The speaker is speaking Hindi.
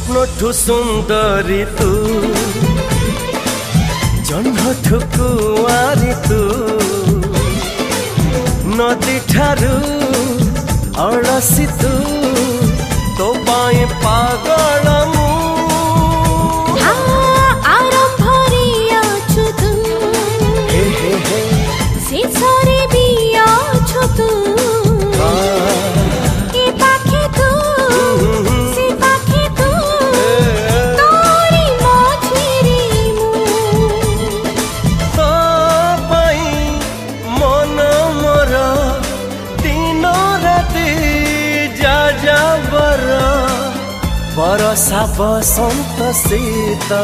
स्वप्नठु सुंदरी तू जन्मठु कुआरी तू नदी ठारू अड़सी तू तो पाए पागल मु बरसा बसंत सीता।